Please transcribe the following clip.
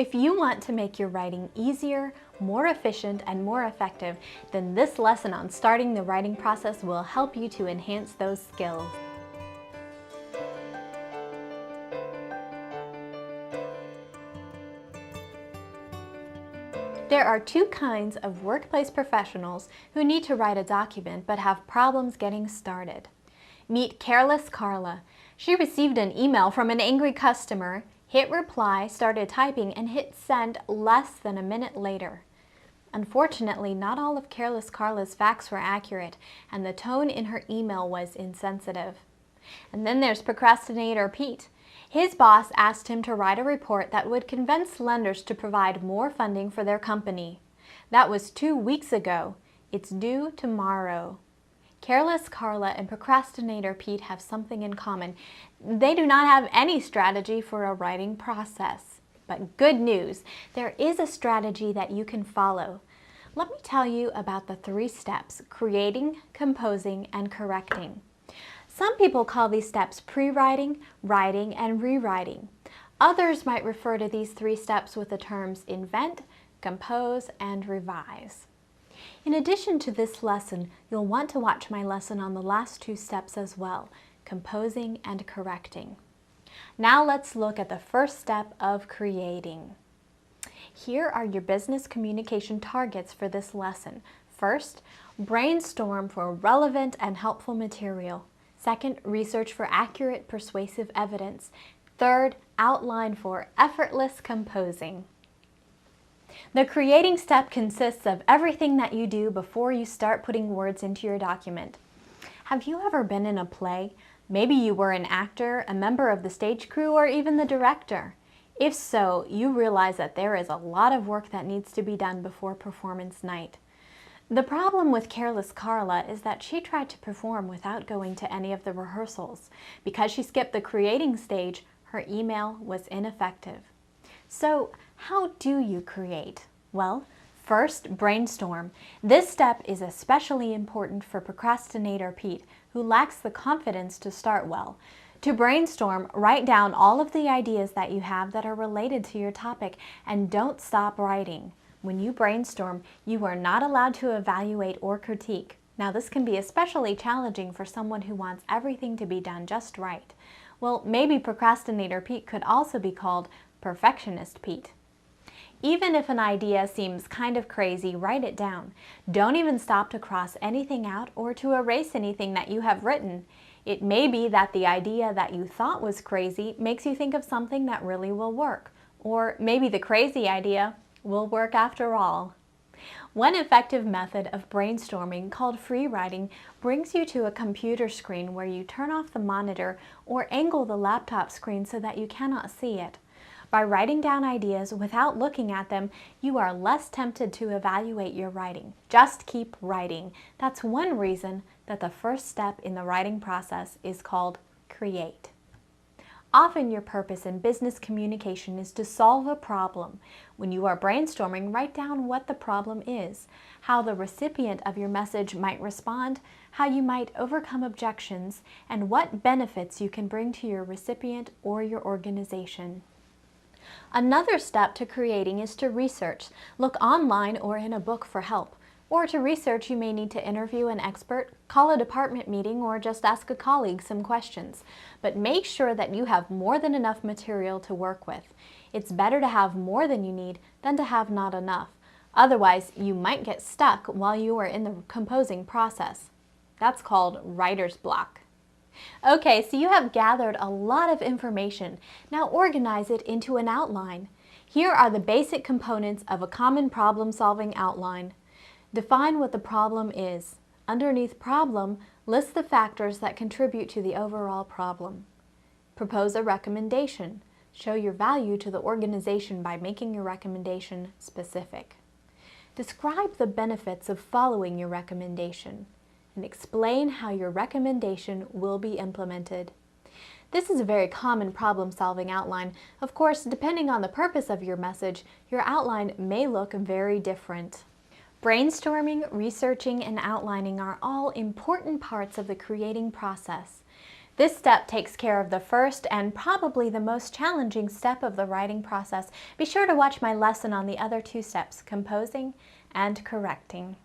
If you want to make your writing easier, more efficient, and more effective, then this lesson on starting the writing process will help you to enhance those skills. There are two kinds of workplace professionals who need to write a document but have problems getting started. Meet Careless Carla. She received an email from an angry customer, hit reply, started typing, and hit send less than a minute later. Unfortunately, not all of Careless Carla's facts were accurate, and the tone in her email was insensitive. And then there's Procrastinator Pete. His boss asked him to write a report that would convince lenders to provide more funding for their company. That was 2 weeks ago. It's due tomorrow. Careless Carla and Procrastinator Pete have something in common. They do not have any strategy for a writing process. But good news, there is a strategy that you can follow. Let me tell you about the 3 steps: creating, composing, and correcting. Some people call these steps pre-writing, writing, and rewriting. Others might refer to these 3 steps with the terms invent, compose, and revise. In addition to this lesson, you'll want to watch my lesson on the last 2 steps as well, composing and correcting. Now let's look at the first step of creating. Here are your business communication targets for this lesson. First, brainstorm for relevant and helpful material. Second, research for accurate, persuasive evidence. Third, outline for effortless composing. The creating step consists of everything that you do before you start putting words into your document. Have you ever been in a play? Maybe you were an actor, a member of the stage crew, or even the director. If so, you realize that there is a lot of work that needs to be done before performance night. The problem with Careless Carla is that she tried to perform without going to any of the rehearsals. Because she skipped the creating stage, her email was ineffective. So, how do you create? Well, first, brainstorm. This step is especially important for Procrastinator Pete, who lacks the confidence to start well. To brainstorm, write down all of the ideas that you have that are related to your topic, and don't stop writing. When you brainstorm, you are not allowed to evaluate or critique. Now, this can be especially challenging for someone who wants everything to be done just right. Well, maybe Procrastinator Pete could also be called Perfectionist Pete. Even if an idea seems kind of crazy, write it down. Don't even stop to cross anything out or to erase anything that you have written. It may be that the idea that you thought was crazy makes you think of something that really will work. Or maybe the crazy idea will work after all. One effective method of brainstorming, called free writing, brings you to a computer screen where you turn off the monitor or angle the laptop screen so that you cannot see it. By writing down ideas without looking at them, you are less tempted to evaluate your writing. Just keep writing. That's one reason that the first step in the writing process is called create. Often your purpose in business communication is to solve a problem. When you are brainstorming, write down what the problem is, how the recipient of your message might respond, how you might overcome objections, and what benefits you can bring to your recipient or your organization. Another step to creating is to research. Look online or in a book for help. Or to research, you may need to interview an expert, call a department meeting, or just ask a colleague some questions. But make sure that you have more than enough material to work with. It's better to have more than you need than to have not enough. Otherwise, you might get stuck while you are in the composing process. That's called writer's block. Okay, so you have gathered a lot of information. Now organize it into an outline. Here are the basic components of a common problem-solving outline. Define what the problem is. Underneath problem, list the factors that contribute to the overall problem. Propose a recommendation. Show your value to the organization by making your recommendation specific. Describe the benefits of following your recommendation, and explain how your recommendation will be implemented. This is a very common problem-solving outline. Of course, depending on the purpose of your message, your outline may look very different. Brainstorming, researching, and outlining are all important parts of the creating process. This step takes care of the first and probably the most challenging step of the writing process. Be sure to watch my lesson on the other two steps, composing and correcting.